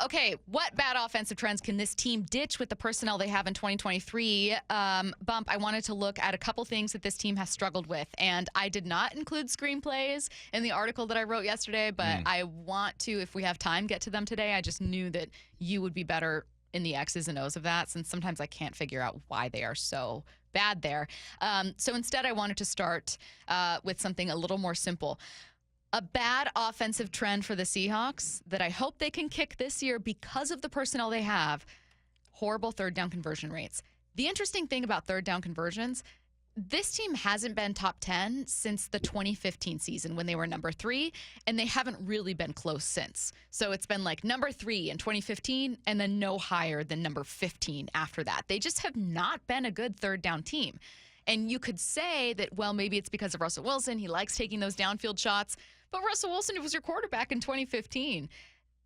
Okay, what bad offensive trends can this team ditch with the personnel they have in 2023? Bump, I wanted to look at a couple things that this team has struggled with, and I did not include screenplays in the article that I wrote yesterday, but I want to, if we have time, get to them today. I just knew that you would be better in the X's and O's of that, since sometimes I can't figure out why they are so bad there. So instead, I wanted to start with something a little more simple. A bad offensive trend for the Seahawks that I hope they can kick this year because of the personnel they have: horrible third down conversion rates. The interesting thing about third down conversions, this team hasn't been top 10 since the 2015 season when they were number 3, and they haven't really been close since. So it's been like number 3 in 2015 and then no higher than number 15 after that. They just have not been a good third down team. And you could say that, well, maybe it's because of Russell Wilson. He likes taking those downfield shots. But Russell Wilson was your quarterback in 2015.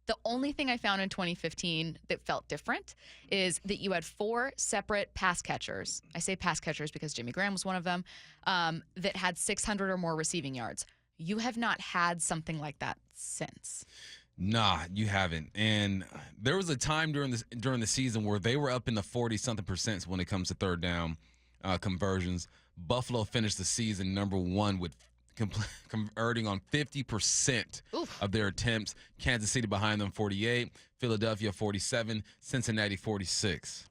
The only thing I found in 2015 that felt different is that you had 4 separate pass catchers. I say pass catchers because Jimmy Graham was one of them, that had 600 or more receiving yards. You have not had something like that since. Nah, you haven't. And there was a time during the season where they were up in the 40-something% when it comes to third down conversions. Buffalo finished the season number 1 with converting on 50% of their attempts. Kansas City behind them, 48. Philadelphia, 47. Cincinnati, 46.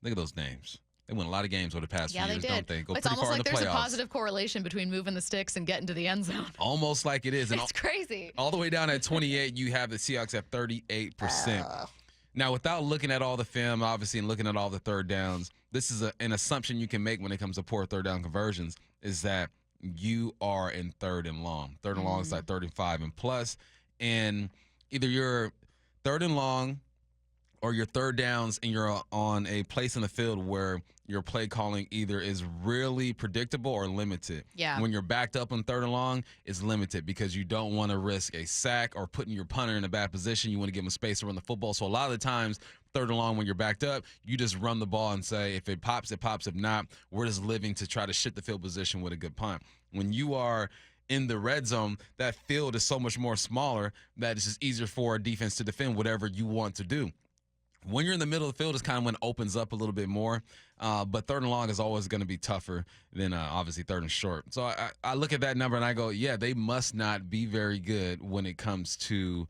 Look at those names. They won a lot of games over the past few years, don't they? It's almost like there's a positive correlation between moving the sticks and getting to the end zone. Almost like it is. And it's crazy. All the way down at 28, you have the Seahawks at 38%. Now, without looking at all the film, obviously, and looking at all the third downs, this is an assumption you can make when it comes to poor third down conversions, is that you are in third and long. Third and long is like 35 and plus. And either you're third and long or your third downs and you're on a place in the field where your play calling either is really predictable or limited. Yeah. When you're backed up on third and long, it's limited because you don't want to risk a sack or putting your punter in a bad position. You want to give him space to run the football. So a lot of the times, third and long, when you're backed up, you just run the ball and say, if it pops, it pops. If not, we're just living to try to shift the field position with a good punt. When you are in the red zone, that field is so much more smaller that it's just easier for a defense to defend whatever you want to do. When you're in the middle of the field, it's kind of when it opens up a little bit more. But third and long is always going to be tougher than obviously third and short. So I look at that number and I go, yeah, they must not be very good when it comes to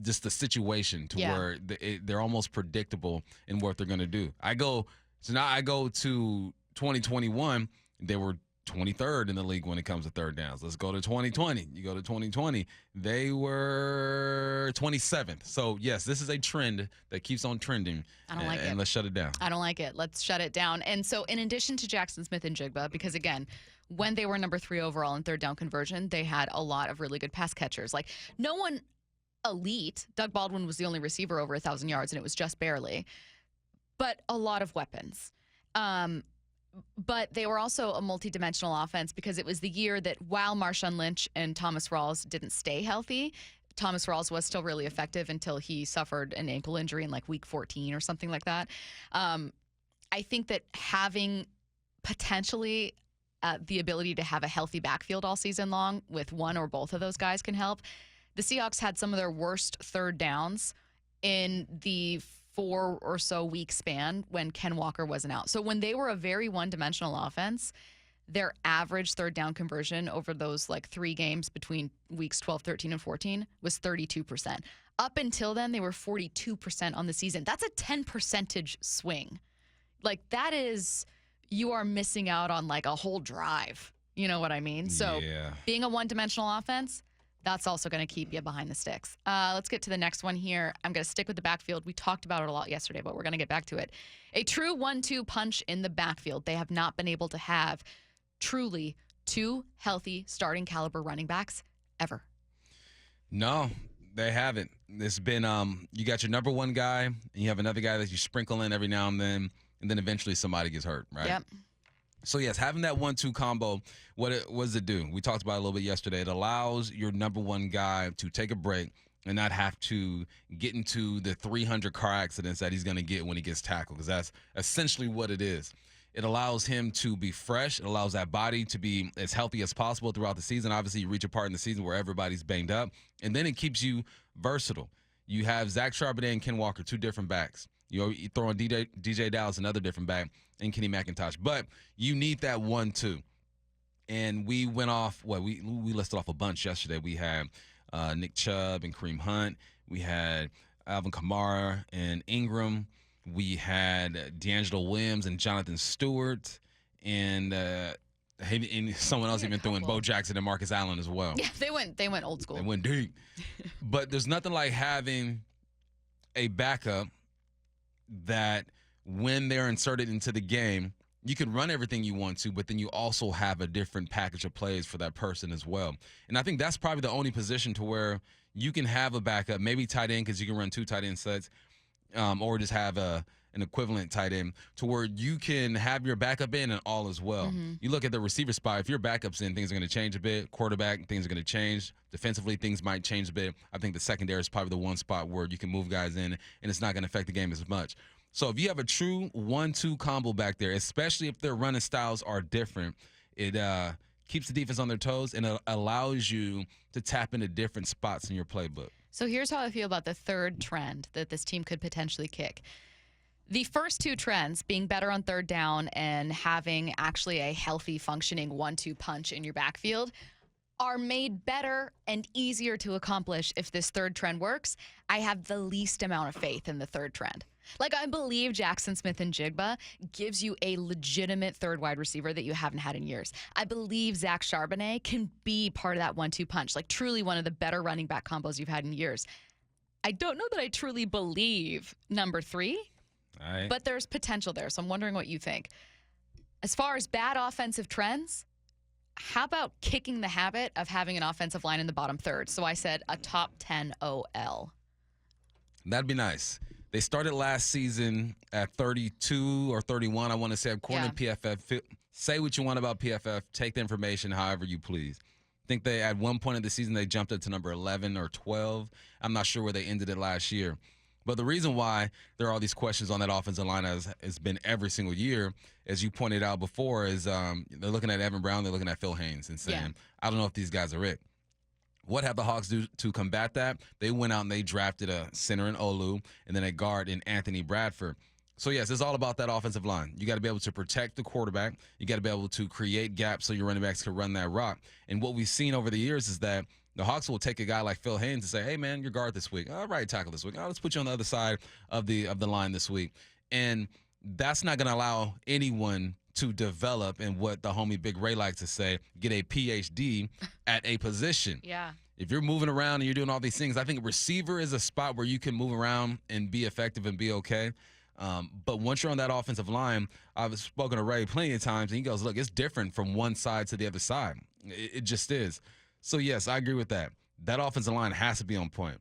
just the situation to where they're almost predictable in what they're going to do. Now I go to 2021. They were 23rd in the league when it comes to third downs. Let's go to 2020. You go to 2020, they were 27th. So, yes, this is a trend that keeps on trending. I don't like it. And let's shut it down. I don't like it. Let's shut it down. And so, in addition to Jackson Smith and Jigba, because, again, when they were number 3 overall in third down conversion, they had a lot of really good pass catchers. Like, no one elite. Doug Baldwin was the only receiver over 1,000 yards, and it was just barely. But a lot of weapons. But they were also a multi-dimensional offense because it was the year that while Marshawn Lynch and Thomas Rawls didn't stay healthy, Thomas Rawls was still really effective until he suffered an ankle injury in like week 14 or something like that. I think that having potentially the ability to have a healthy backfield all season long with one or both of those guys can help. The Seahawks had some of their worst third downs in the 4 or so week span when Ken Walker wasn't out. So when they were a very one-dimensional offense, their average third down conversion over those like 3 games between weeks 12, 13, and 14 was 32%. Up until then, they were 42% on the season. That's a 10 percentage swing. Like that is, you are missing out on like a whole drive. You know what I mean? So being a one-dimensional offense, that's also going to keep you behind the sticks. Let's get to the next one here. I'm going to stick with the backfield. We talked about it a lot yesterday, but we're going to get back to it. A true 1-2 punch in the backfield. They have not been able to have truly 2 healthy starting caliber running backs ever. No, they haven't. It's been you got your number 1 guy, and you have another guy that you sprinkle in every now and then eventually somebody gets hurt, right? Yep. So, yes, having that 1-2 combo, what does it do? We talked about it a little bit yesterday. It allows your number 1 guy to take a break and not have to get into the 300 car accidents that he's going to get when he gets tackled, because that's essentially what it is. It allows him to be fresh. It allows that body to be as healthy as possible throughout the season. Obviously, you reach a part in the season where everybody's banged up, and then it keeps you versatile. You have Zach Charbonnet and Ken Walker, two different backs. You throw in DJ Dallas, another different back, and Kenny McIntosh. But you need that 1-2. And we went off, we listed off a bunch yesterday. We had Nick Chubb and Kareem Hunt. We had Alvin Kamara and Ingram. We had D'Angelo Williams and Jonathan Stewart. And someone else even threw in Bo Jackson and Marcus Allen as well. Yeah, they went old school. They went deep. But there's nothing like having a backup that when they're inserted into the game, you can run everything you want to, but then you also have a different package of plays for that person as well. And I think that's probably the only position to where you can have a backup, maybe tight end because you can run two tight end sets, or just have an equivalent tight end to where you can have your backup in and all as well. Mm-hmm. You look at the receiver spot, if your backup's in, things are going to change a bit. Quarterback, things are going to change. Defensively, things might change a bit. I think the secondary is probably the one spot where you can move guys in and it's not going to affect the game as much. So if you have a true 1-2 combo back there, especially if their running styles are different, it keeps the defense on their toes and it allows you to tap into different spots in your playbook. So here's how I feel about the third trend that this team could potentially kick. The first two trends, being better on third down and having actually a healthy, functioning 1-2 punch in your backfield, are made better and easier to accomplish if this third trend works. I have the least amount of faith in the third trend. Like, I believe Jackson Smith-Njigba gives you a legitimate third wide receiver that you haven't had in years. I believe Zach Charbonnet can be part of that 1-2 punch, like truly one of the better running back combos you've had in years. I don't know that I truly believe number 3, but there's potential there, so I'm wondering what you think. As far as bad offensive trends, how about kicking the habit of having an offensive line in the bottom third? So I said a top 10 OL. That'd be nice. They started last season at 32 or 31, I want to say, according to PFF. Say what you want about PFF. Take the information however you please. I think they, at one point in the season, they jumped up to number 11 or 12. I'm not sure where they ended it last year. But the reason why there are all these questions on that offensive line has been every single year, as you pointed out before, is they're looking at Evan Brown, they're looking at Phil Haynes and saying, I don't know if these guys are it. What have the Hawks do to combat that? They went out and they drafted a center in Olu and then a guard in Anthony Bradford. So, yes, it's all about that offensive line. You got to be able to protect the quarterback. You got to be able to create gaps so your running backs can run that rock. And what we've seen over the years is that the Hawks will take a guy like Phil Haynes and say, hey, man, you're guard this week. All right, tackle this week. Oh, let's put you on the other side of the line this week. And that's not going to allow anyone to develop, and what the homie Big Ray likes to say, get a PhD at a position. Yeah. If you're moving around and you're doing all these things, I think receiver is a spot where you can move around and be effective and be okay. But once you're on that offensive line, I've spoken to Ray plenty of times, and he goes, look, it's different from one side to the other side. It just is. So, yes, I agree with that. That offensive line has to be on point.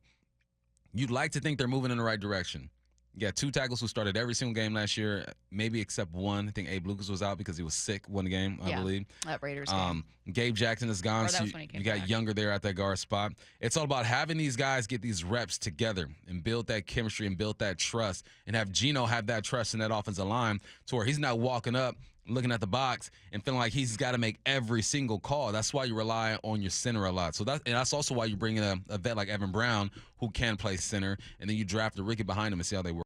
You'd like to think they're moving in the right direction. You got 2 tackles who started every single game last year, maybe except one. I think Abe Lucas was out because he was sick one game, I believe. That Raiders game. Gabe Jackson is gone, so you got Younger there at that guard spot. It's all about having these guys get these reps together and build that chemistry and build that trust, and have Geno have that trust in that offensive line to where he's not walking up, looking at the box and feeling like he's got to make every single call. That's why you rely on your center a lot. So that's also why you bring in a vet like Evan Brown who can play center, and then you draft a rookie behind him and see how they work.